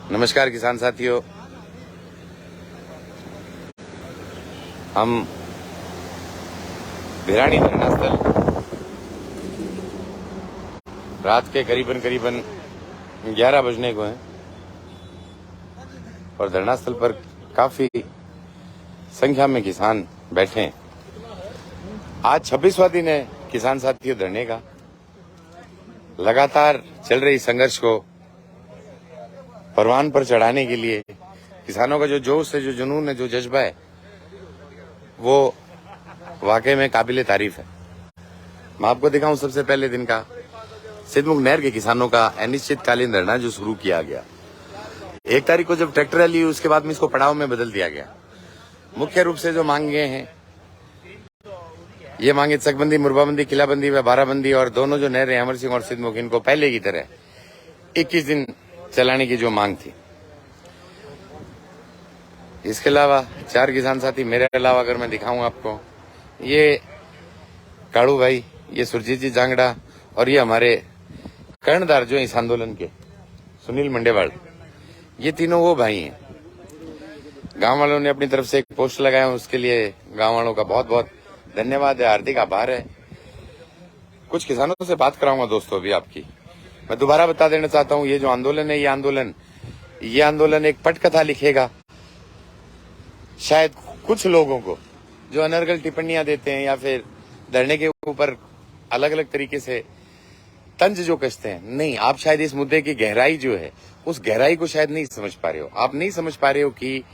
नमस्कार किसान साथियों, हम भिरानी धरना स्थल रात के करीबन 11 बजने को हैं और धरना स्थल पर काफी संख्या में किसान बैठे हैं। आज 26वां दिन है किसान साथियों धरने का। लगातार चल रही संघर्ष को परवान पर चढ़ाने के लिए किसानों का जो जोश है, जो जुनून है, जो जज्बा है, वो वाकई में काबिले तारीफ है। मैं आपको दिखाऊं सबसे पहले दिन का सिद्धमुख नहर के किसानों का अनिश्चितकालीन धरना जो शुरू किया गया। 1 तारीख को जब ट्रैक्टर रैली हुई उसके बाद में इसको पड़ाव में बदल दिया गया। मुख्य रूप से जो मांगे हैं ये मांगे चकबंदी, मुरबाबंदी, किलाबंदी व बाराबंदी और दोनों जो नहरें अमर सिंह और सिद्धमुख इनको पहले की तरह 21 दिन चलाने की जो मांग थी। इसके अलावा 4 किसान साथी मेरे अलावा अगर मैं दिखाऊं आपको, ये काड़ू भाई, ये सुरजीत जी जांगड़ा और ये हमारे कर्णधार जो इस आंदोलन के सुनील मंडेवाल, ये तीनों वो भाई हैं। गांव वालों ने अपनी तरफ से एक पोस्ट लगाया, उसके लिए गांव वालों का बहुत बहुत धन्यवाद है, हार्दिक आभार है। कुछ किसानों से बात कराऊंगा दोस्तों अभी आपकी। मैं दोबारा बता देना चाहता हूं, ये जो आंदोलन है, ये आंदोलन एक पटकथा लिखेगा। शायद कुछ लोगों को जो अनर्गल टिप्पणियां देते हैं या फिर धरने के ऊपर अलग अलग तरीके से तंज जो कसते हैं, नहीं, आप शायद इस मुद्दे की गहराई जो है उस गहराई को शायद नहीं समझ पा रहे हो। आप नहीं समझ पा रहे हो कि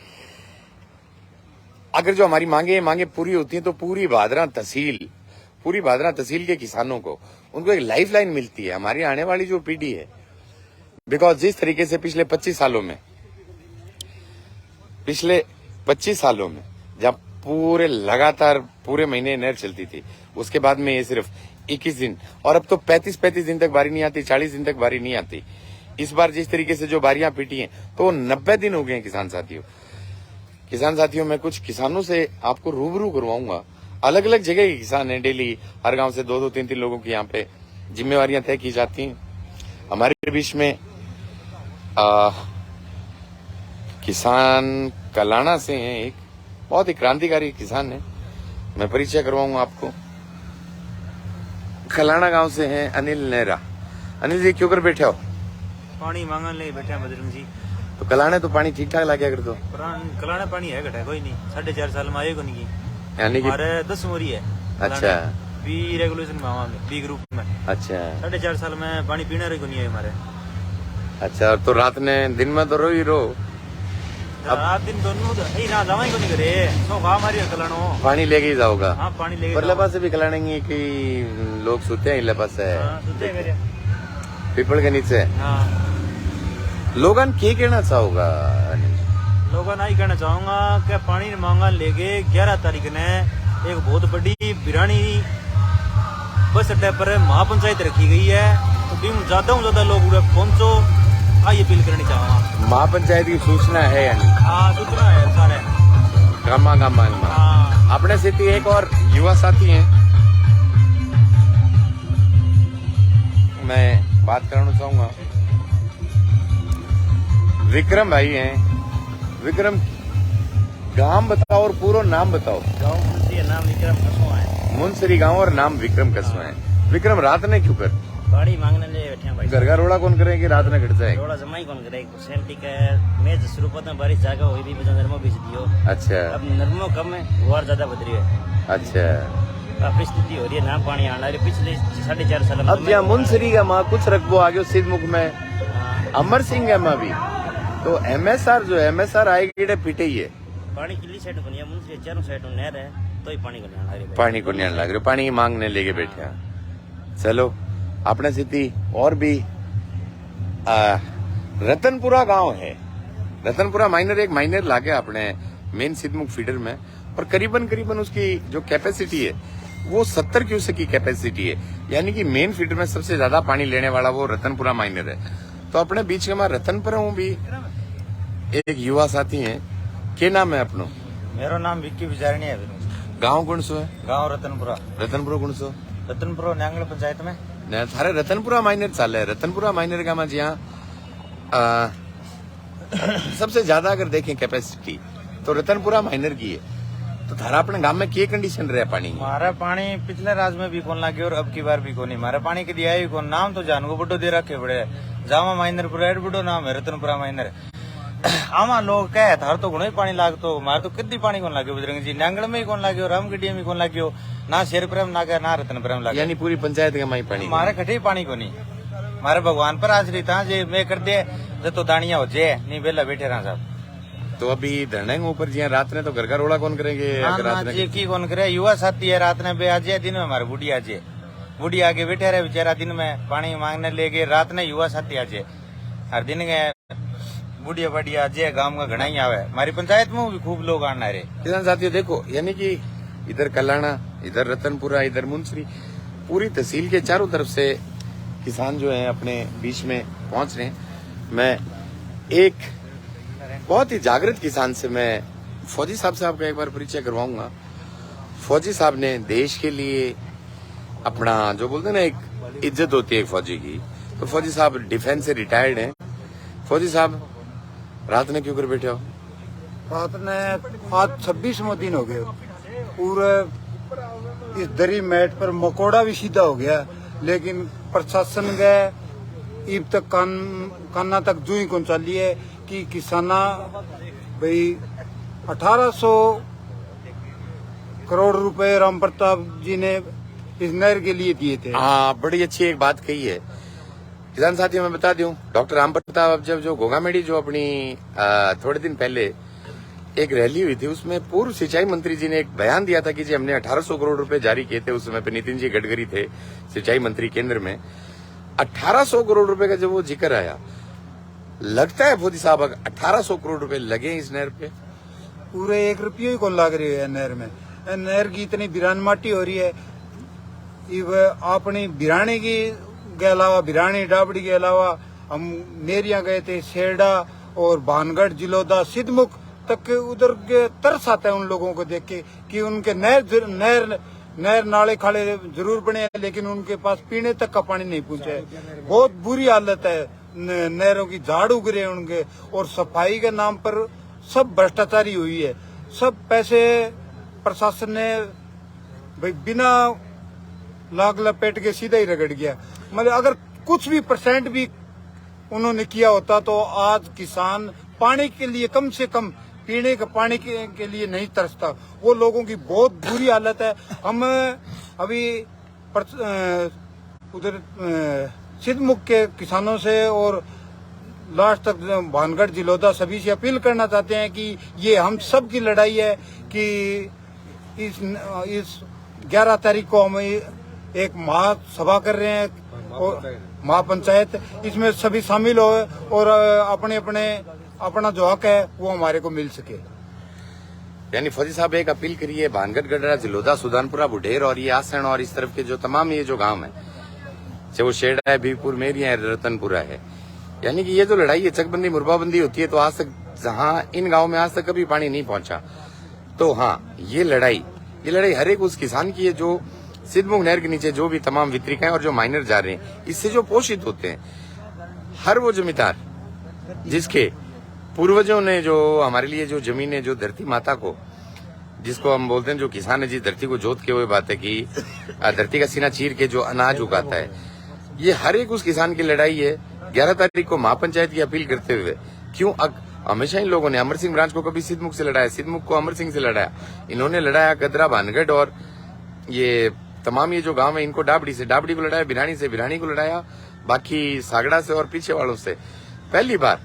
अगर जो हमारी मांगे पूरी होती हैं तो पूरी भादरा तहसील के किसानों को, उनको एक लाइफलाइन मिलती है, हमारी आने वाली जो पीढ़ी है। बिकॉज जिस तरीके से पिछले 25 सालों में जब लगातार पूरे महीने नहर चलती थी, उसके बाद में ये सिर्फ 21 दिन और अब तो 35 दिन तक बारी नहीं आती, 40 दिन तक बारी नहीं आती। इस बार जिस तरीके से जो बारियां पीटी हैं तो वो 90 दिन हो गए हैं। किसान साथियों मैं कुछ किसानों से आपको रूबरू करवाऊंगा। अलग अलग जगह के किसान हैं, डेली हर गांव से 2-2, 3-3 लोगों की यहाँ पे जिम्मेवारियां तय की जाती हैं। हमारे बीच में किसान कलाना से हैं, एक बहुत ही क्रांतिकारी किसान है, मैं परिचय करवाऊंगा आपको। कलाना गांव से हैं अनिल नेहरा। अनिल जी क्यों कर बैठे हो? पानी मांगने ले बैठे बजरंग जी। तो कलाने तो पानी ठीक ठाक लगे कर दो। कलाने पानी है घटा कोई नहीं, 4.5 साल में आए को नहीं, यानी कि हमारे 10 मोरी है। अच्छा, बी रेगुलेशन में, बी ग्रुप में। अच्छा, 4.5 साल में पानी पीने रही को नहीं है हमारे। अच्छा, तो रात ने दिन में तो रो ही रो, रात दिन दोनों ना जावा ही को नहीं करे, सो गाँव हमारी कलानो पानी लेके ही जाओगा। हाँ, पानी लेके पर लपा से भी कलानेंगे कि लोग सोते हैं लपा से पीपल के नीचे। हाँ, लोगन क्या कहना चाहोगा? लोगों ने कहना चाहूंगा कि पानी मांगा लेके 11 तारीख ने एक बहुत बड़ी बिरानी बस अड्डे पर महापंचायत रखी गई है। तो ज्यादा लोग पहुंचो, ये अपील करनी चाहूंगा। महापंचायत की सूचना है यानी? हाँ, सूचना है सारे गामा। हाँ। अपने साथी एक और युवा साथी हैं, मैं बात करना चाहूंगा। विक्रम भाई हैं। विक्रम, गांव बताओ और पूरा नाम बताओ। गाँव मुंसरी, नाम विक्रम कसवा है। मुंसरी गांव और नाम विक्रम कसवा है। विक्रम, रात ने क्यों कर पानी मांगने ले बैठे भाई? घर का रोड़ा कौन करे कि रात में घट जाए? रोड़ा जमाई कौन करे? सेल्टी का मैच शुरू होता बारिश जागा हुई भी नरमो बीज दियो। अच्छा, अब नरमो कम है, गुआर ज्यादा बद रही है। अच्छा, परिस्थिति हो रही है ना, पानी आना रही पिछले 4.5 साल में। अब यहाँ मुंसरी का माँ कुछ रखबो आगे सिद्धमुख में अमर सिंह एम भी तो MSR जो MSR आएगी पीटे ही है। पानी किली साइड को नहीं, मुंसरी चारों साइड नहर है तो ही पानी को नहीं आ रही। पानी को नहीं लग रहा, पानी मांगने लेके बैठे हैं। चलो, अपने सिटी और भी रतनपुरा गांव है। रतनपुरा एक माइनर लागे अपने मेन सिद्धमुख फीडर में, और करीबन उसकी जो कैपेसिटी है वो 70 क्यूसेक की कैपेसिटी है। यानी कि मेन फीडर में सबसे ज्यादा पानी लेने वाला वो रतनपुरा माइनर है। तो अपने बीच में हमारा रतनपुरा हूँ भी एक युवा साथी हैं। क्या नाम है अपनो? मेरा नाम विक्की विचारणी है। गाँव कौन सो है? गाँव रतनपुरा कौन सो? रतनपुरा न्यांगल पंचायत में। थारे रतनपुरा माइनर चाल है। रतनपुरा माइनर का मैं जहाँ सबसे ज्यादा अगर देखें कैपेसिटी तो रतनपुरा माइनर की है। तो थारा अपने गांव में क्या कंडीशन रहे पानी की? हमारा पानी पिछले राज में भी कौन लागे और अब की बार भी कौन। हमारा पानी के दिया ही कौन। नाम तो जान को बड़ो दे रखे बड़े जामा माइनर पुरा बड़ो नाम है रतनपुरा माइनर। आमा लोग कहे थार तो गुणो ही पानी लागतो। हमारे तो कितनी पानी कौन लागे बजरंग जी। नांगड़ में ही कौन लागे और रामगढ़िया में कौन लागे ना शेर प्रेम लागे ना रतनपुरम लागे। यानी पूरी पंचायत का माई पानी हमारे कटे पानी को नहीं। हमारे भगवान पर आश्रित था जे मैं कर दे तो दानिया हो जे नहीं बेला बैठे रहा साहब। तो अभी धरने के ऊपर जी रात ने तो घर का रोड़ा कौन करेंगे? रात ने की कौन करे। युवा साथी है रात ने बे आज दिन में हमारे बुढ़ी आज बुढ़ी आगे बैठे रहे बेचारा दिन में पानी मांगने ले गए। रात ने युवा साथी आज हर दिन गए बुढ़िया बढ़िया आज गांव का घना ही आवे। हमारी पंचायत में भी खूब लोग आना रहे। किसान साथियों देखो यानी कि इधर कलाना इधर रतनपुरा इधर मुंसरी पूरी तहसील के चारों तरफ से किसान जो हैं अपने बीच में पहुंच रहे हैं। मैं एक बहुत ही जागृत किसान से मैं फौजी साहब से आपका एक बार परिचय करवाऊंगा। फौजी साहब ने देश के लिए अपना जो बोलते हैं ना एक इज्जत होती है एक फौजी की। तो फौजी साहब डिफेंस से रिटायर्ड हैं। फौजी साहब रात ने क्यों कर बैठे हो? रात ने आज 26वां दिन हो गया। पूरे इस दरी मैट पर मकोड़ा भी सीधा हो गया लेकिन प्रशासन गए इब तक काना तक जू ही कौन चली है कि किसाना भाई 1800 करोड़ रुपए राम प्रताप जी ने इस नहर के लिए दिए थे। हाँ बड़ी अच्छी एक बात कही है किसान साथियों। मैं बता दूं डॉक्टर राम प्रताप जब जो घोगामेड़ी जो अपनी थोड़े दिन पहले एक रैली हुई थी उसमें पूर्व सिंचाई मंत्री जी ने एक बयान दिया था कि जी हमने 1800 करोड़ रुपए जारी किए थे। उस समय पे नितिन जी गडकरी थे सिंचाई मंत्री केंद्र में। 1800 करोड़ रुपए का जब वो जिक्र आया लगता है फौजी साहब 1800 करोड़ रुपए लगे इस नहर पे? पूरे 1 रुपये ही कौन लाग रही है नहर में। नहर की इतनी बिरान माटी हो रही है। अपनी बिरानी के अलावा बिरानी डाबड़ी के अलावा हम नेरिया गए थे सेड़ा और भानगढ़ जिलोदा सिद्धमुख तक के उधर के तरस आता है उन लोगों को देख के कि उनके नहर नाले खाले जरूर बने हैं लेकिन उनके पास पीने तक का पानी नहीं पहुंचा है। बहुत बुरी हालत है नहरों की। झाड़ उग रहे हैं उनके और सफाई के नाम पर सब भ्रष्टाचारी हुई है। सब पैसे प्रशासन ने भाई बिना लाग लपेट के सीधा ही रगड़ गया। मतलब अगर कुछ भी परसेंट भी उन्होंने किया होता तो आज किसान पानी के लिए कम से कम पीने के पानी के लिए नहीं तरसता। वो लोगों की बहुत बुरी हालत है। हम अभी उधर सिद्धमुख के किसानों से और लास्ट तक भानगढ़ जिलोदा सभी से अपील करना चाहते हैं कि ये हम सब की लड़ाई है कि इस 11 तारीख को हम एक महासभा कर रहे हैं और महापंचायत इसमें सभी शामिल हो और अपना जो हक है वो हमारे को मिल सके। यानी फौजी साहब एक अपील करिए भानगढ़ गडरा जिलोदा सुदानपुरा बुढेर और ये आसन और इस तरफ के जो तमाम ये जो गांव है चाहे वो शेड़ा है भीपुर मेरिया है रतनपुरा है। यानी कि ये जो लड़ाई है चकबंदी मुरबाबंदी होती है तो आज तक जहां इन गाँव में आज तक कभी पानी नहीं पहुंचा। तो हाँ ये लड़ाई हर एक उस किसान की है जो सिद्धमुख नहर के नीचे जो भी तमाम वितरिकाएं और जो माइनर जा रहे हैं इससे जो पोषित होते हैं। हर वो जमींदार जिसके पूर्वजों ने जो हमारे लिए जो जमीन है जो धरती माता को जिसको हम बोलते हैं जो किसान है जिस धरती को जोत के हुए बात है कि धरती का सीना चीर के जो अनाज उगाता है ये हर एक उस किसान की लड़ाई है। 11 तारीख को महापंचायत की अपील करते हुए क्यों हमेशा इन लोगों ने अमर सिंह ब्रांच को कभी सिद्धमुख से लड़ाया सिद्धमुख को अमर सिंह से लड़ाया। इन्होंने लड़ाया गदरा भानगढ़ और ये तमाम ये जो गांव है इनको डाबड़ी से डाबड़ी को लड़ाया बिरानी से बिरानी को लड़ाया बाकी सागड़ा से और पीछे वालों से। पहली बार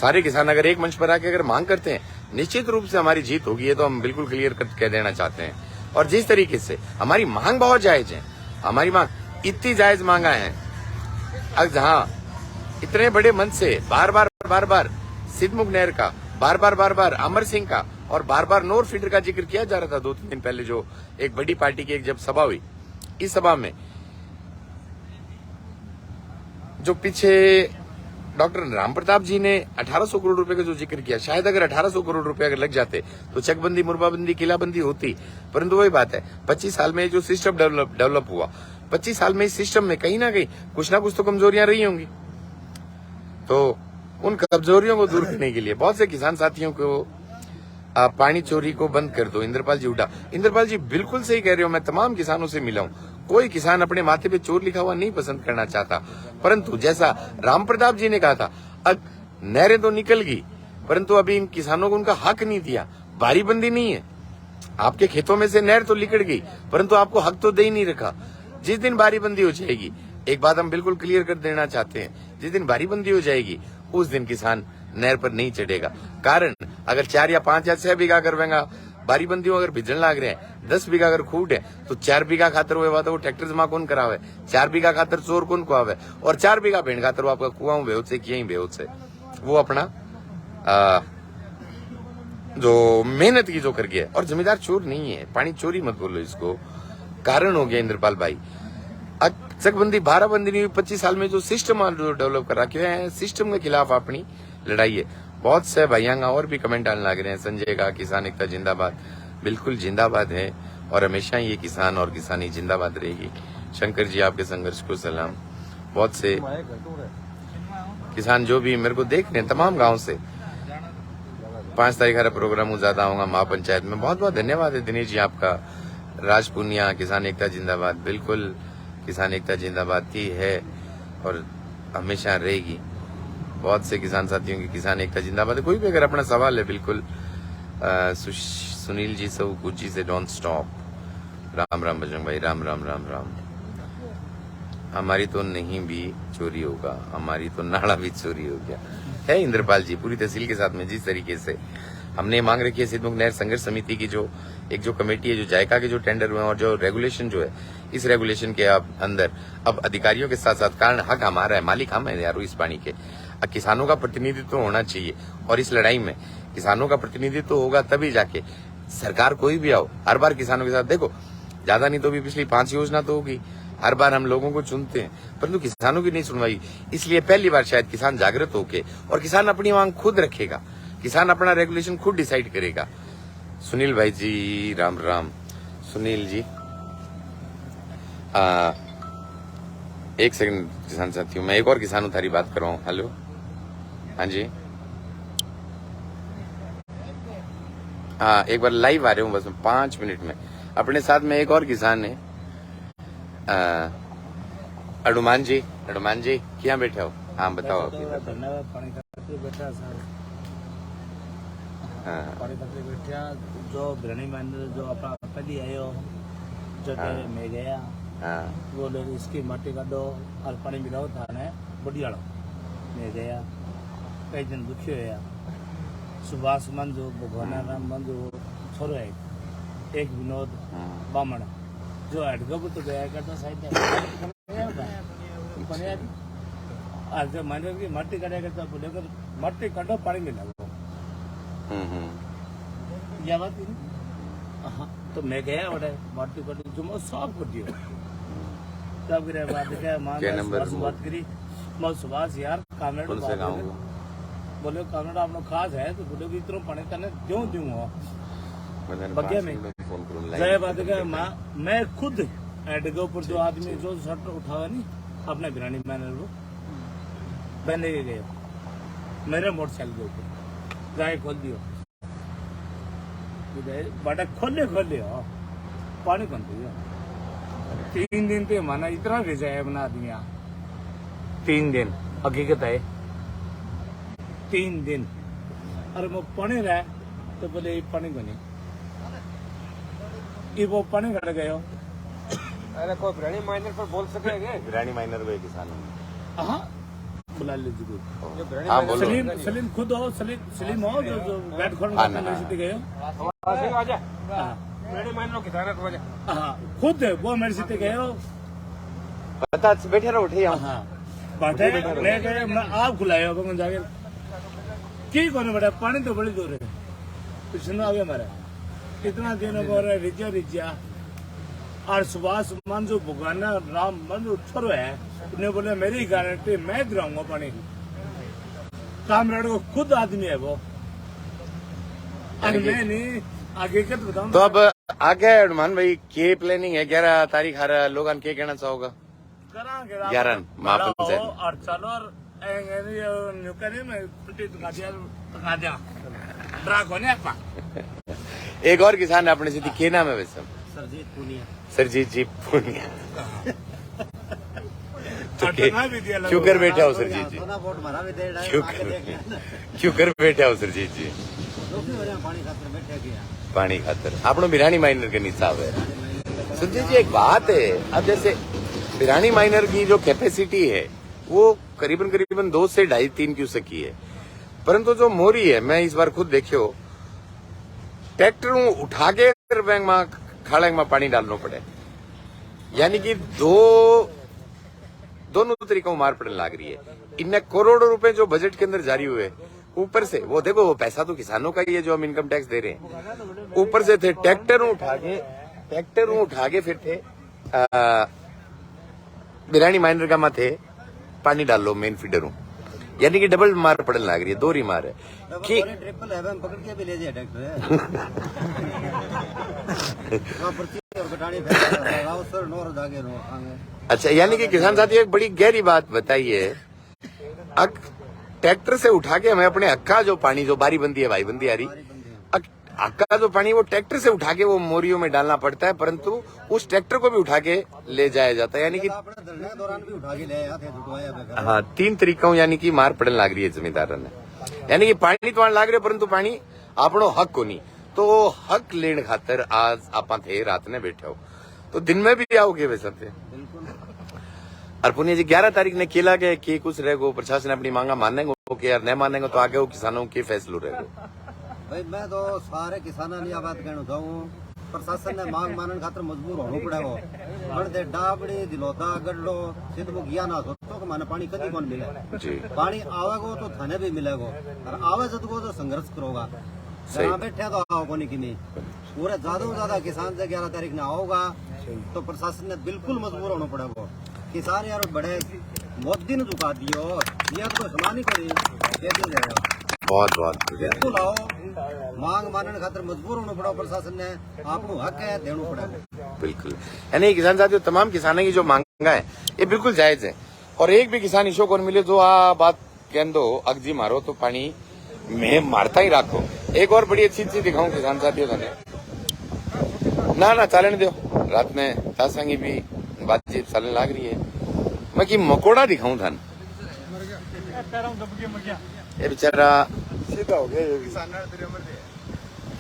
सारे किसान अगर एक मंच पर आके अगर मांग करते हैं निश्चित रूप से हमारी जीत होगी। ये तो हम बिल्कुल क्लियर कह देना चाहते हैं। और जिस तरीके से हमारी मांग बहुत जायज है हमारी मांग इतनी जायज मांगा है अब जहाँ इतने बड़े मन से बार बार सिद्धमुख नहर का बार बार अमर सिंह का और बार नोर फीडर का जिक्र किया जा रहा था 2-3 दिन पहले जो एक बड़ी पार्टी की एक जब सभा हुई इस सभा में जो पीछे डॉक्टर राम प्रताप जी ने 1800 करोड़ रुपए का जो जिक्र किया शायद अगर 1800 करोड़ रुपए अगर लग जाते तो चकबंदी मुरबाबंदी किलाबंदी होती। परंतु वही बात है 25 साल में जो सिस्टम डेवलप हुआ 25 साल में इस सिस्टम में कहीं ना कहीं कुछ ना कुछ तो कमजोरियां रही होंगी। तो उन कमजोरियों को दूर करने के लिए बहुत से किसान साथियों को पानी चोरी को बंद कर दो। इंद्रपाल जी उठा। इंद्रपाल जी बिल्कुल सही कह रहे हो। मैं तमाम किसानों से मिला हूँ, कोई किसान अपने माथे पे चोर लिखा हुआ नहीं पसंद करना चाहता, परंतु जैसा राम प्रताप जी ने कहा था, अब नहरें तो निकल गई परंतु अभी इन किसानों को उनका हक नहीं दिया। बारीबंदी नहीं है, आपके खेतों में से नहर तो निकल गई परंतु आपको हक तो दे ही नहीं रखा। जिस दिन बारीबंदी हो जाएगी, एक बात हम बिल्कुल क्लियर कर देना चाहते हैं, जिस दिन बारीबंदी हो जाएगी उस दिन किसान नहर पर नहीं चढ़ेगा। कारण अगर 4 या 5 या 6 बीघा करवेगा, बारीबंदी अगर भिजन लाग रहे हैं, 10 बीघा अगर खूट है तो 4 बीघा खातर हुए तो वो ट्रैक्टर जमा कौन करावे, 4 बीघा खातर चोर कौन को आवे, और 4 बीघा भेड़ खातर वो आपका कुआं बेहोत से किया ही बेहोत से वो अपना जो मेहनत की जो कर गया। और जमींदार चोर नहीं है, पानी चोरी मत बोलो इसको। कारण हो गया इंद्रपाल भाई, चकबंदी 12 बंदी नहीं हुई 25 साल में जो सिस्टम जो डेवलप कर रखे हैं, सिस्टम के खिलाफ अपनी लड़ाई है। बहुत से भाइयों और भी कमेंट आने लग रहे हैं। संजय का किसान एकता जिंदाबाद, बिल्कुल जिंदाबाद है और हमेशा ये किसान और किसानी जिंदाबाद रहेगी। शंकर जी आपके संघर्ष को सलाम। बहुत से किसान जो भी मेरे को देख रहे हैं तमाम गांव से, 5 तारीख का प्रोग्राम ज्यादा होगा महापंचायत में। बहुत बहुत धन्यवाद है दिनेश जी आपका। राजपुनिया किसान एकता जिंदाबाद, बिल्कुल किसान एकता जिंदाबाद थी है और हमेशा रहेगी। बहुत से किसान साथियों की किसान एकता जिंदाबाद है। कोई भी अगर अपना सवाल है बिल्कुल सुनील जी से कुछ से डोंट स्टॉप। राम राम बजरंग भाई, राम राम राम राम। हमारी तो नहीं भी चोरी होगा, हमारी तो नाड़ा भी चोरी हो गया है। इंद्रपाल जी पूरी तहसील के साथ में जिस तरीके से हमने मांग रखी है सिद्धमुख नहर संघर्ष समिति की जो एक जो कमेटी है, जो जायका के जो टेंडर हुए और जो रेगुलेशन जो है, इस रेगुलेशन के अंदर अब अधिकारियों के साथ साथ, कारण हक हमारा है, मालिक हम है यारो इस पानी के। किसानों का प्रतिनिधित्व होना चाहिए और इस लड़ाई में किसानों का प्रतिनिधित्व होगा तभी जाके सरकार कोई भी आओ हर बार किसानों के साथ। देखो ज्यादा नहीं तो भी पिछली 5 योजना तो होगी, हर बार हम लोगों को चुनते हैं परंतु किसानों की नहीं सुनवाई। इसलिए पहली बार शायद किसान जागृत होके और किसान अपनी मांग खुद रखेगा, किसान अपना रेगुलेशन खुद डिसाइड करेगा। सुनील भाई जी राम राम। सुनील जी एक सेकंड किसान साथियों, मैं एक और किसान उतारी बात कर रहा हूँ। हेलो, हाँ जी, हाँ एक बार लाइव आ रहे हूँ बस 5 मिनट में। अपने साथ में एक और किसान है अडुमान जी। अडुमान जी क्या बैठे हो? हाँ बताओ। धन्यवाद। पानी खाते बैठा सर, पानी खाते बैठा जो बिरणी मैंने जो अपना पहली आयो जो मैं गया वो लोग इसकी मट्टी काटो और पानी मिलाओ थाने बढ़िया मैं गया। कई दिन दुखी होया। सुभाष मंजू, भगवान राम मंजू छोरो है एक विनोद बामण जो अटगब तो गया करता साइड आज मैंने की मट्टी काटा करता बोले कर मट्टी काटो पानी मिलाओ। यह बात हाँ तो मैं गया बड़े मट्टी काटी जो मैं सब कर दिया। तब गिरे बात क्या बात करी मैं सुभाष यार कामरेड बोले कामरेड आप लोग खास है तो बोले इतना पानी तने क्यों दूँ बगिया में जय बात क्या मैं खुद एडगो पर जो आदमी जो शर्ट उठावा नहीं अपने बिरानी मैनर को पहने के गए मेरे मोटरसाइकिल के ऊपर गाय खोल दियो बड़ा खोले हो पानी कौन दिया। 3 दिन पे माना इतना रिजाया बना दिया। 3 दिन हकीकत है 3 दिन। अरे वो पानी रहा तो बोले ये पानी को नहीं ये वो पानी घट गए। अरे कोई बिरानी माइनर पर बोल सकेंगे? बिरानी माइनर वे किसान हाँ बुला लीजिए। हाँ बोलो। सलीम खुद हो, सलीम हो जो बैट खोलने गए हाँ खुद वो मेरे से गए हो बता बैठे रहो उठे हाँ बैठे मैं गए मैं आप खुलाए हो जाके की कोने बेटा पानी तो बड़ी दूर है पिछले आगे हमारा इतना दिन हो रहा है रिजा और सुभाष मंजू भगवाना राम मंजू छोरो है उन्हें बोले मेरी गारंटी मैं दिलाऊंगा पानी। कामरेड को खुद आदमी है वो और मैं नहीं आगे क्या बताऊं। तो अब आगे हनुमान भाई के प्लानिंग है 11 तारीख आ रहा लोग के कहना चाहोगा? 11 महापंचायत और चलो और न्यूकरी में पिटी टका दिया ड्रा को नहीं आपा एक और किसान है अपने से के नाम है वैसे सरजीत पुनिया सरजीत जी पुनिया तो अटना भी दिया क्यों कर बैठे हो सरजीत जी सोना वोट भरा भी दे क्यों कर बैठे हो सरजीत जी पानी खातर बैठे गया पानी खातर आपनो बिरानी माइनर के हिसाब है संजय जी एक बात है अब जैसे बिरानी माइनर की जो कैपेसिटी है वो करीबन 2 से 2.5-3 क्यूसेक की है परंतु जो मोरी है मैं इस बार खुद देखियो ट्रैक्टर उठा के बैंक में खाड़े में पानी डालना पड़े यानी कि दोनों तरीकों मार पड़ने लग रही है इनने करोड़ों रुपए जो बजट के अंदर जारी हुए ऊपर से वो देखो वो पैसा तो किसानों का ही है जो हम इनकम टैक्स दे रहे हैं ऊपर से थे ट्रैक्टर उठा के फिर थे बिरानी माइनर का माथे पानी डाल लो मेन फीडर हूँ यानी कि डबल मार पड़ने लग रही है 2 मार है कि ट्रिपल है पकड़ के भी ले जाए ट्रैक्टर अच्छा यानी कि किसान साथी एक बड़ी गहरी बात बताइए ट्रैक्टर से उठा के हमें अपने अक्का जो पानी जो बारी बंदी है भाई बंदी आ रही अक्का जो पानी वो ट्रैक्टर से उठा के वो मोरियों में डालना पड़ता है परंतु उस ट्रैक्टर को भी उठा के ले जाया जाता है यानी कि दौरान भी उठा के ले आते हाँ 3 तरीकों यानी कि मार पड़ने लग रही है जमींदार ने यानी कि पानी तो लाग रहे परंतु पानी आपनो हक को नहीं तो हक लेने खातर आज आप थे रात ने बैठे हो तो दिन में भी आओगे वैसे और पुनिया जी 11 तारीख ने केला के कुछ रहेगो प्रशासन अपनी मांगा मानेंगे कि यार नहीं मानेंगे तो आगे वो किसानों के फैसलो रहेगा भाई मैं तो सारे किसानों ने बात कहना चाहूँ प्रशासन ने मांग मानने खातर मजबूर होना पड़ेगा बढ़ते डाबड़ी दिलोता गड्ढो सिद्धमुख या ना सोचो कि माने पानी कभी कौन मिले जी पानी आवेगो तो थाने भी मिलेगो और आवे जदगो तो संघर्ष करोगा जहाँ बैठे तो आओगे नहीं कि नहीं पूरे ज्यादा से ज्यादा किसान से 11 तारीख ने आओगा तो प्रशासन ने बिल्कुल मजबूर होना पड़ेगा किसान यार बड़े मोदी ने झुका दियो ये तो समान ही करी कैसे जाएगा बहुत बिल्कुल आओ मांग मानने खातर मजबूर होना पड़ा प्रशासन ने आपको हक है देना पड़ेगा बिल्कुल यानी किसान साथियों तमाम किसानों की जो मांगा है ये बिल्कुल जायज है और एक भी किसान इशो को मिले जो आ बात कह दो अगजी मारो तो पानी में मारता ही रखो एक और बड़ी अच्छी चीज दिखाऊं किसान साथियों ने ना चालन दो रात में तासंगी भी बातचीत चलने लग रही है मैं कि मकोड़ा दिखाऊं थान ये बेचारा सीधा हो गया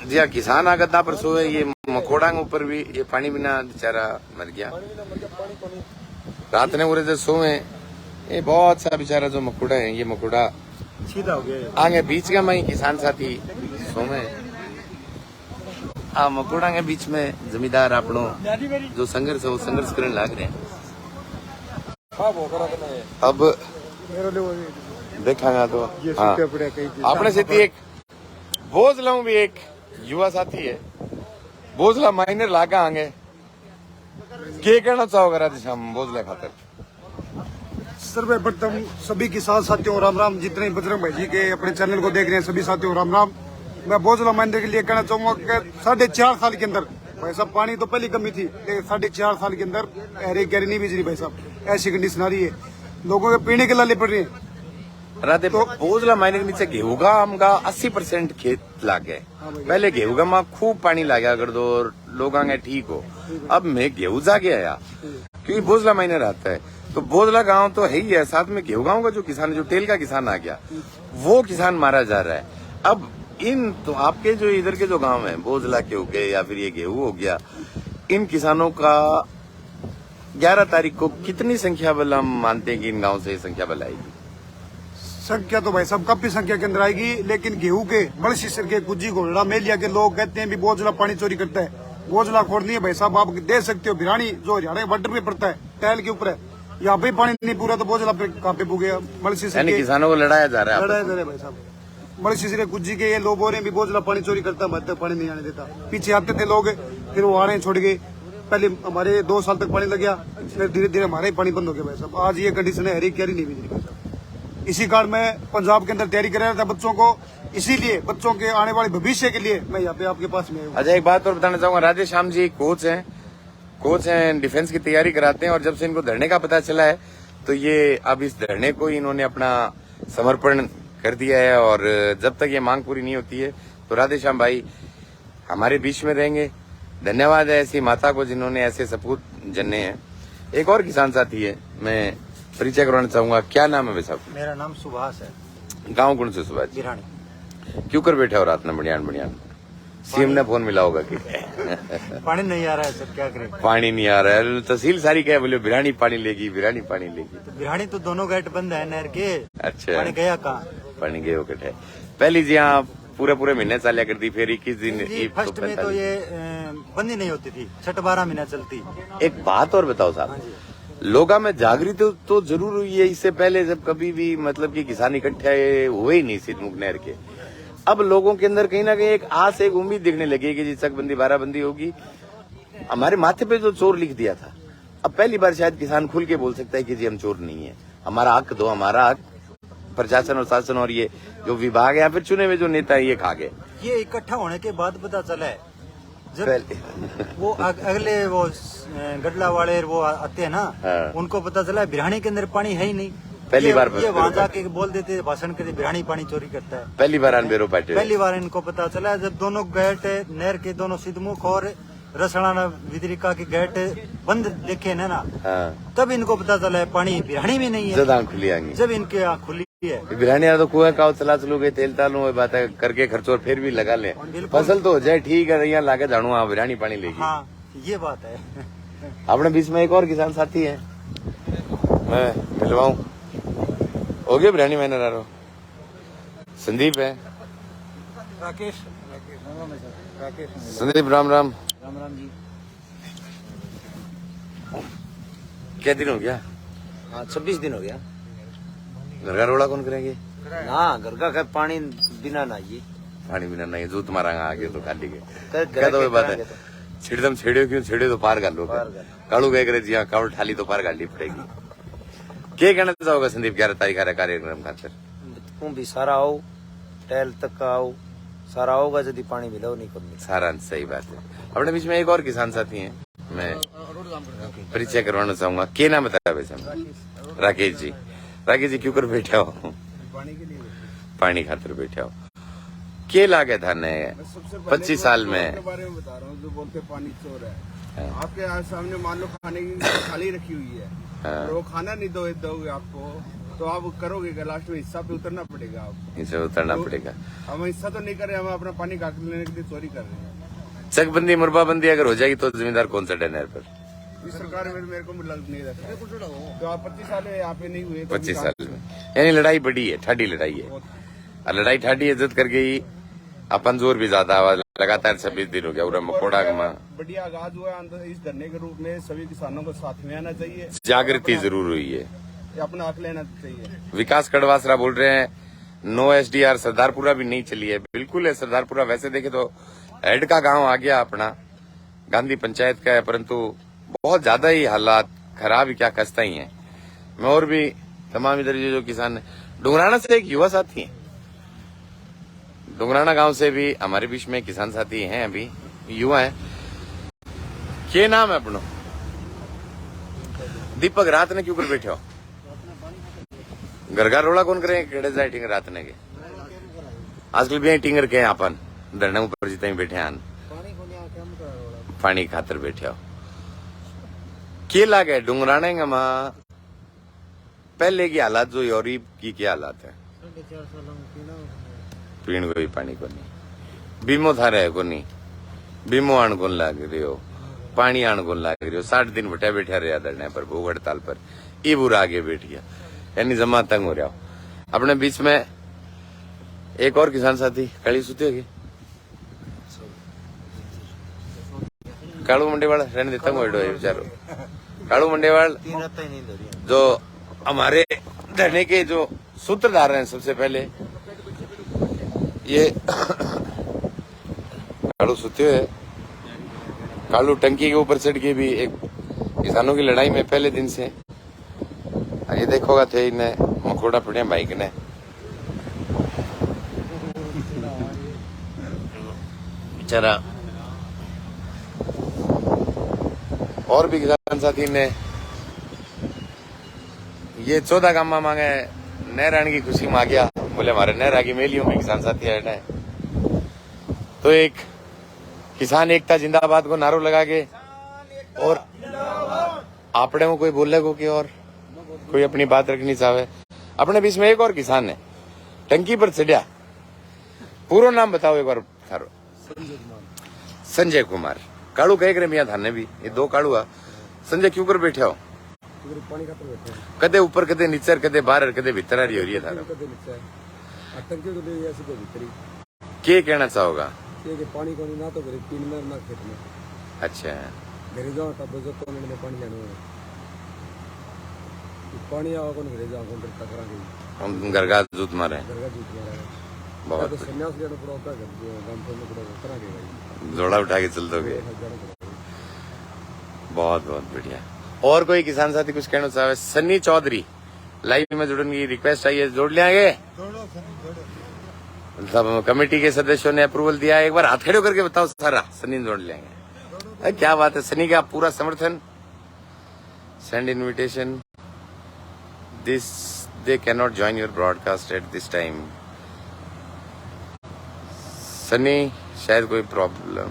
जी हाँ किसान आ गद्दा पर सोए ये मकोड़ा के ऊपर भी ये पानी बिना बेचारा मर गया रात ने पूरे सोए ये बहुत सा बेचारा जो मकोड़ा है ये मकोड़ा सीधा हो गया आगे बीच का मैं किसान साथी सोए मकोड़ा के बीच में जमींदार अपनो जो संघर्ष है वो संघर्ष करने लग रहे हैं अब देखा तो हाँ अपने से एक बोझला भी एक युवा साथी है बोझला माइनर लागा आगे क्या कहना चाहोगे राधेश्याम बोझला खातर सर्वप्रथम सभी किसान साथियों राम राम जितने बजरंग भाई जी के अपने चैनल को देख रहे हैं सभी साथियों राम राम मैं बोझला माइनर के लिए कहना चाहूंगा कि 4.5 साल के अंदर भाई साहब पानी तो पहली कमी थी लेकिन 4.5 साल के अंदर अरे गहरी नहीं बिजली भाई साहब ऐसी कंडीशन आ रही है लोगों के पीने के लाले पड़ रहे हैं राधे तो बोझला मायने के नीचे गेहूं का हमका 80% खेत लाग गए पहले गेहूं का माँ खूब पानी लागा कर दो लोग आगे ठीक हो अब मैं गेहूं जाके आया क्योंकि बोझला मायने रहता है तो बोझला गांव तो है ही है साथ में गेहूं गांव का जो किसान जो तेल का किसान आ गया वो किसान मारा जा रहा है अब इन तो आपके जो इधर के जो गांव है बोझला के हो गए या फिर ये गेहूं हो गया इन किसानों का 11 तारीख को कितनी संख्या बल हम मानते हैं कि इन गाँव से संख्या बल आएगी संख्या तो भाई साहब काफी संख्या के अंदर आएगी लेकिन गेहूं के बड़े शीशर के कुजी घोड़ा मेलिया के लोग कहते हैं भी बोझला पानी चोरी करता है बोझला खोर नहीं है भाई साहब आप देख सकते हो भिरानी जो हरियाणा बॉर्डर पे पड़ता है टहल के ऊपर है यहाँ पे पानी नहीं पूरा तो बोझला पे कहाँ पे पुगे बड़े शीशर किसानों को लड़ाया जा रहा है लड़ाया जा रहा है भाई साहब बड़े शीशर कुजी के ये लोग बोल रहे हैं भी बोझला पानी चोरी करता है मत पानी नहीं आने देता पीछे आते थे लोग फिर वो आ रहे हैं छोड़ गए पहले हमारे 2 साल तक पानी लग गया फिर धीरे धीरे हमारे पानी बंद हो गया भाई साहब आज ये कंडीशन है हरी कैरी नहीं बिजली भाई साहब इसी कारण मैं पंजाब के अंदर तैयारी कर रहा था बच्चों को इसीलिए बच्चों के आने वाले भविष्य के लिए मैं यहाँ पे आपके पास में अच्छा एक बात और बताना चाहूंगा राधेश्याम जी कोच हैं डिफेंस की तैयारी कराते हैं और जब से इनको धरने का पता चला है तो ये अब इस धरने को इन्होंने अपना समर्पण कर दिया है और जब तक ये मांग पूरी नहीं होती है तो राधेश्याम भाई हमारे बीच में रहेंगे। धन्यवाद है ऐसी माता को जिन्होंने ऐसे सपूत जन्ने हैं। एक और किसान साथी है, मैं परिचय करवाना चाहूंगा। क्या नाम है भाई साहब? मेरा नाम सुभाष है, गाँव कौन से सुभाष? बिरानी। क्यों कर बैठे हो रात में बढ़िया बढ़िया? सीएम ने फोन मिला होगा कि पानी नहीं आ रहा है सर, क्या करें? पानी नहीं आ रहा है। तहसील सारी क्या बोले बिरानी पानी लेगी, बिरानी पानी लेगी। तो बिरानी तो दोनों गेट बंद है नहर के। अच्छा, पानी गया कहाँ? पानी गए कट है। पहली जी यहाँ पूरे महीने चालिया करती, फिर 21 दिन ईद फर्स्ट में तो ये बंद ही नहीं होती थी, 6-12 महीना चलती। एक बात और बताओ साहब, लोगा में जागृति तो जरूर हुई है। इससे पहले जब कभी भी मतलब कि किसान इकट्ठे हुए ही नहीं सिद्धमुख नहर के। अब लोगों के अंदर कहीं ना कहीं एक आस, एक उम्मीद दिखने लगी कि जी चकबंदी 12बंदी होगी। हमारे माथे पे जो चोर लिख दिया था, अब पहली बार शायद किसान खुल के बोल सकता है कि जी हम चोर नहीं है, हमारा हक दो, हमारा हक प्रशासन और शासन और ये जो विभाग है या फिर चुने हुए जो नेता है ये खा गए। ये इकट्ठा होने के बाद पता चला है, जब वो अगले वो गडला वाले वो आते हैं ना, हाँ। उनको पता चला बिरहानी के अंदर पानी है ही नहीं। पहली बार ये वहाँ जाके बोल देते, भाषण करते, बिरहानी पानी चोरी करता है। पहली बार अनबेरो पाटे पहली बार इनको पता चला जब दोनों गेट नहर के दोनों सिद्धमुख और रसड़ाना विद्रिका के गेट बंद देखे ना, हाँ। तब इनको पता चला है पानी बिरहानी में नहीं है। जब आँख खुली आएंगी, जब इनकी आँख खुली है। बिरहानी तो कुएं का चला चलो गए, तेल तालू बात करके खर्चो और फिर भी लगा ले, फसल तो हो जाए ठीक है, यहाँ लाके झाड़ू हाँ बिरहानी पानी लेगी। हाँ ये बात है। अपने बीच में एक और किसान साथी है, मैं मिलवाऊं। हो गया बिरहानी मैंने रहा, संदीप है। राकेश संदीप राम राम। राम राम जी। क्या दिन हो गया? हाँ 26 दिन हो गया। घर का रोड़ा कौन करेंगे? ना घर का पानी बिना ना ये पानी बिना नहीं, जो तुम्हारा आगे तो खाली गए क्या तो बात है। छिड़दम छेड़ो क्यों छेड़े तो पार कर लो, काड़ू गए करे जी हाँ, काड़ू ठाली तो पार गाड़ी पड़ेगी। क्या कहना चाहोगे संदीप 11 तारीख का कार्यक्रम खातर? तुम भी सारा आओ, टहल तक आओ, सारा होगा यदि पानी मिला नहीं कर सारा सही बात है। अपने बीच में एक और किसान साथी हैं, मैं परिचय करवाना चाहूंगा। क्या नाम बताया भाई साहब? राकेश जी। राकेश जी क्यों कर बैठे हो? पानी खातर बैठे हो। क्या लागे धान है 25 साल में? बारे में बता रहा हूँ, जो बोलते पानी चोर है। आपके सामने मान लो खाने की थाली रखी हुई है, और वो खाना नहीं दोगे आपको, तो आप करोगे कि लास्ट में हिस्सा पे उतरना पड़ेगा आपको। इसे उतरना पड़ेगा। हम हिस्सा तो नहीं कर रहे, हम अपना पानी काट लेने के लिए चोरी कर रहे हैं। चकबंदी मुरबाबंदी अगर हो जाएगी तो जिम्मेदार कौन सा नहर पर? इस सरकार में मेरे को नहीं रखा। तो आप 25 साल यहाँ पे नहीं हुए, 25 साल में यानी लड़ाई बड़ी है, ठाडी लड़ाई है। और लड़ाई ठाडी इज्जत कर गई, अपन जोर भी ज्यादा आवाज लगातार 26 दिन हो गया। उरा मकोड़ा बढ़िया आगाज हुआ है। इस धरने के रूप में सभी किसानों को साथ में आना चाहिए, जागृति जरूर हुई है, अपना हक लेना चाहिए। विकास कड़वासरा बोल रहे हैं नो एसडीआर सरदारपुरा भी नहीं चली है। बिल्कुल है सरदारपुरा, वैसे देखे तो हेड का गांव आ गया अपना, गांधी पंचायत का है, परंतु बहुत ज्यादा ही हालात खराब ही क्या खस्ता ही है। मैं और भी तमाम इधर जो किसान है, डुंगराना से एक युवा साथी है, डुंगराना गांव से भी हमारे बीच में किसान साथी हैं, अभी युवा है। क्या नाम है अपनो? दीपक। रात ने क्यों कर बैठे हो? घर का रोड़ा कौन करे? केड़े जाए टिंगर रात ने के आजकल भी टिंगर के अपन धरने ऊपर जितने बैठे हैं, पानी खातर बैठे हो। क्या लागे डुंगराने मां पहले की हालात जो यूरोप की क्या हालात है? पीण को भी पानी को नहीं, बीमो था रहे को नहीं, बीमो आण को लाग रही हो, पानी आण को लाग रही हो। 60 दिन बैठा बैठा रहा धरने पर, भूख हड़ताल पर, ये बुरा आगे बैठ गया, यानी जमा तंग हो रहा हो। अपने बीच में एक और किसान साथी काली सुती होगी, कालू मंडेवाल रहने देता हूँ बेचारो। कालू मंडेवाल जो हमारे धरने के जो सूत्रधार हैं, सबसे पहले ये कालू सुते हुए, कालू टंकी के ऊपर चढ़ के भी एक किसानों की लड़ाई में पहले दिन से ये देखोगा थे इन्हें मकोड़ा पड़े बाइक ने। बेचारा और भी किसान साथी ने ये 14 गांव में मांगे नहर आने की खुशी में आ गया, बोले हमारे नहर आगे मेलियों में किसान साथी है। तो एक किसान एकता जिंदाबाद को नारो लगा के, और आपने में कोई बोले को कि और कोई अपनी बात रखनी चाहे। अपने बीच में एक और किसान है टंकी पर चढ़िया, पूरा नाम बताओ एक बार थारो। संजय कुमार। कालू कह करे मियाँ थाने भी, ये 2 कालू आ। संजय क्यों कर बैठे हो? कदे ऊपर कदे नीचे, कदे बाहर कदे भीतर आ रही हो रही है थारा। क्या कहना चाहोगा? पानी को ना तो पीन में ना खेत में। अच्छा, घरे जाओ तब जो तो ने पानी लेना है, पानी आवा कौन घरे जाओ कौन टकरा गई, हम घर का जूत मारे, घर का जूत मारा है। बहुत तो सन्यास लेना पड़ा होता है, गांव में पड़ा टकरा गई, जोड़ा उठा के चल दोगे। बहुत बहुत बढ़िया। और कोई किसान साथी कुछ कहना चाहे? सन्नी चौधरी लाइव में जुड़ने की रिक्वेस्ट आई है, जोड़ लेंगे। सब कमेटी के सदस्यों ने अप्रूवल दिया है। एक बार हाथ खड़े करके बताओ सारा, सन्नी जोड़ लेंगे। क्या बात है, सन्नी का पूरा समर्थन। Send invitation, this they can not join your broadcast at this time. Sunny शायद कोई प्रॉब्लम।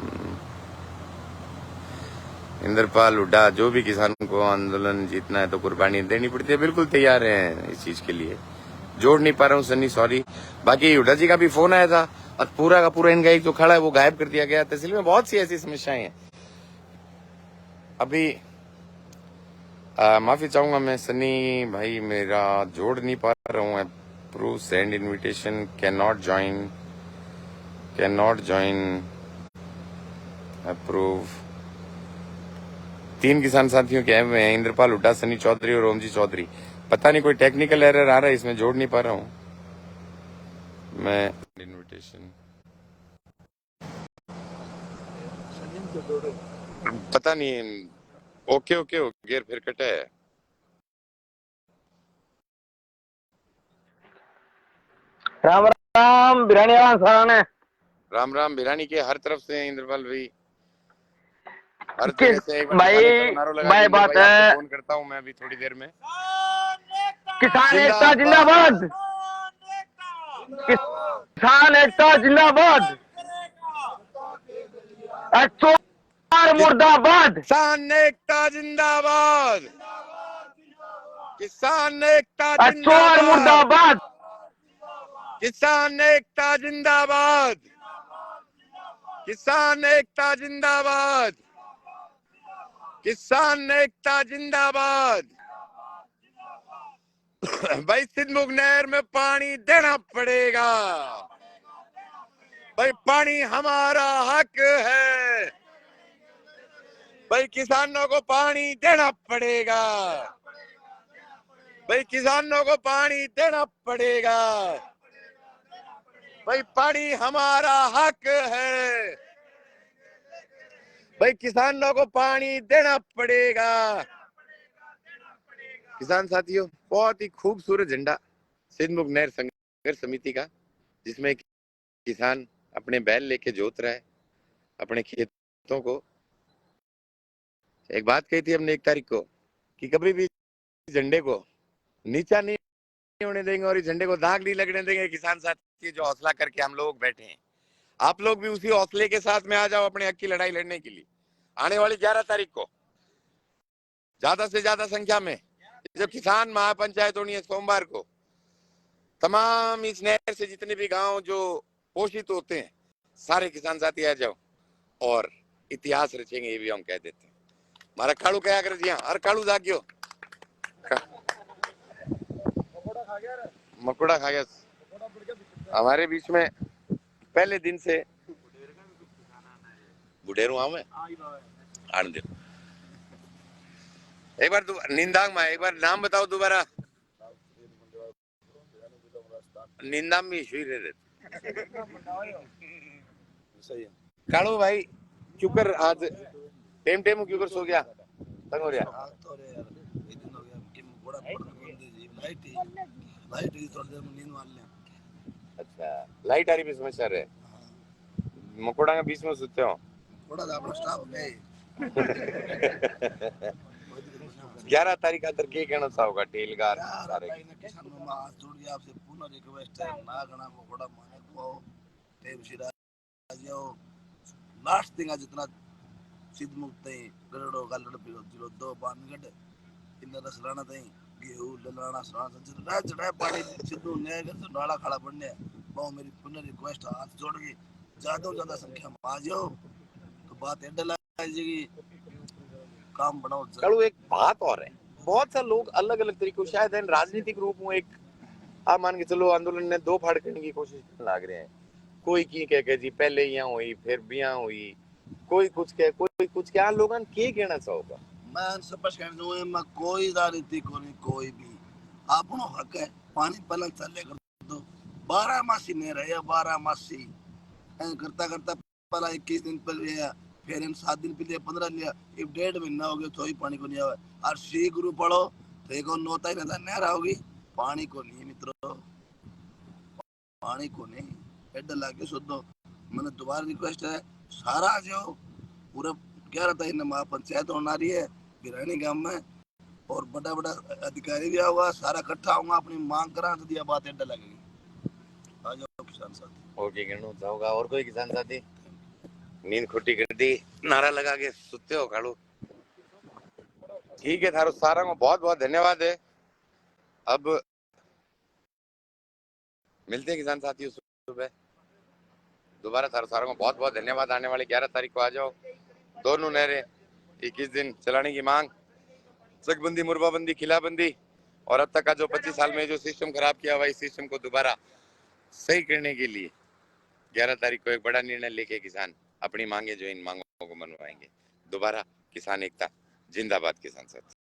इंद्रपाल हुड्डा, जो भी किसान को आंदोलन जीतना है तो कुर्बानी देनी पड़ती है, बिल्कुल तैयार हैं इस चीज के लिए। जोड़ नहीं पा रहा हूँ सन्नी, सॉरी। बाकी हुड्डा जी का भी फोन आया था और पूरा का पूरा इनका एक जो खड़ा है वो गायब कर दिया गया। तहसील में बहुत सी ऐसी समस्याएं हैं। अभी माफी चाहूंगा मैं सन्नी भाई, मेरा जोड़ नहीं पा रहा हूँ। Approve send invitation, can not join approve. 3 किसान साथियों के हुए हैं, इंद्रपाल हुड्डा, सन्नी चौधरी और ओमजी चौधरी। पता नहीं कोई टेक्निकल एरर आ रहा है, इसमें जोड़ नहीं पा रहा हूँ मैं इनविटेशन। पता नहीं, ओके ओके हो गया, फिर कटा है। राम राम बिरानी साराने। राम राम भिरानी के हर तरफ से इंद्रपाल भाई, हर किस जगह से एक बार भाई नारो लगा भाई के बात भाई है, आपको फोन करता हूँ मैं अभी थोड़ी देर में। किसान एकता जिंदाबाद, किसान एकता जिंदाबाद, चोर मुर्दाबाद, किसान एकता जिंदाबाद, किसान एकता चोर जिंदाबाद, मुर्दाबाद, किसान एकता जिंदाबाद, किसान एकता जिंदाबाद, किसान एकता जिंदाबाद। भाई सिद्धमुख नहर में पानी देना पड़ेगा, भाई पानी हमारा हक है, भाई किसानों को पानी देना पड़ेगा, भाई किसानों को पानी देना पड़ेगा, भाई पानी हमारा हक है, भाई किसानों को पानी देना पड़ेगा। किसान साथियों, बहुत ही खूबसूरत झंडा सिद्धमुख नहर संघर्ष समिति का, जिसमें किसान अपने बैल लेके जोत रहा है अपने खेतों को। एक बात कही थी हमने 1 तारीख को कि कभी भी झंडे को नीचा नहीं होने देंगे और इस झंडे को दाग नहीं लगने देंगे। किसान साथी जो हौसला करके हम लोग बैठे हैं, आप लोग भी उसी हौसले के साथ में आ जाओ अपने हक की लड़ाई लड़ने के लिए। आने वाली 11 तारीख को ज्यादा से ज्यादा संख्या में जो किसान महापंचायत होनी है सोमवार को, तमाम इस नहर से जितने भी गांव जो पोषित होते हैं सारे किसान साथी आ जाओ और इतिहास रचेंगे, ये भी हम कह देते हैं। हमारा कालू क्या कर दिया, हर कालू जागियो मकोड़ा खा गया। हमारे बीच में पहले दिन से बुढ़ेरू आऊ में आन दे। एक बार निंदांग में एक बार नाम बताओ दोबारा। निंदा में शुरू रहे कालू भाई क्योंकर आज टेम टेम क्योंकर सो गया तंग हो रहा। अच्छा, लाइट आ रही भी समस्या रहे, मकोड़ा के बीच में सोते हो 11 तारीख का के कहना चाहोगा टेलगार सारे भाई ने किसानों में हाथ जोड़ दिया आपसे पुनः रिक्वेस्ट है ना गणा को बड़ा माने को टेम सिरा जाओ लास्ट थिंग जितना सिद्ध मुक्त है गरड़ो गलड़ पिलो जिलो दो बानगढ़ इन रसलाना तई गेहूं ललाना सराना संचित राज जड़ा पानी सिद्धू ने कर तो नाला खड़ा पड़ने वो मेरी पुनः रिक्वेस्ट हाथ जोड़ के ज्यादा संख्या में आ जाओ तो बात एडला जी काम बनाओ कड़ू एक बात और है, बहुत सारे लोग अलग अलग तरीकों शायद है राजनीतिक रूप में एक आप मान के चलो आंदोलन ने दो फाड़ करने की कोशिश लाग रहे हैं। कोई की कह के जी पहले यहाँ हुई फिर भी यहाँ हुई, कोई कुछ कह कोई कुछ क्या लोगन के कहना चाहोगा। मैं स्पष्ट कह दूं मैं कोई राजनीति को नहीं कोई भी आपनो हक है पानी पलन चले कर दो 12 मासी नहीं रहे 12 मासी करता करता पहला 21 दिन पहले लिया फिर इन 7 दिन पहले 15 लिया अब 1.5 महीना हो गया तो ही पानी को नहीं आवा और सी गुरु पढ़ो तो एक और नोता ही रहता नहीं रहोगी पानी को नहीं मित्रों पानी को नहीं एड लाके सुधो मैंने दोबारा रिक्वेस्ट है सारा जो पूरा 11 तारीख में महापंचायत होना रही है बिरानी गांव में और बड़ा बड़ा अधिकारी भी आऊंगा सारा इकट्ठा आऊंगा अपनी मांग करा तो दिया बात एड लगेगी आ जाओ किसान साथी ओके कहना चाहोगा और कोई किसान साथी नींद खुट्टी कर दी नारा लगा के सुते हो खाड़ू ठीक है थारो सारा को बहुत बहुत धन्यवाद है। अब मिलते हैं किसान साथियों सुबह दोबारा थारो सारा को बहुत बहुत धन्यवाद। आने वाले 11 तारीख को आ जाओ दोनों नहरें 21 दिन चलाने की मांग चकबंदी मुरबाबंदी खिलाबंदी और अब तक का जो 25 साल में जो सिस्टम खराब किया हुआ इस सिस्टम को दोबारा सही करने के लिए 11 तारीख को एक बड़ा निर्णय लेके किसान अपनी मांगे जो इन मांगों को मनवाएंगे। दोबारा किसान एकता जिंदाबाद किसान साथी।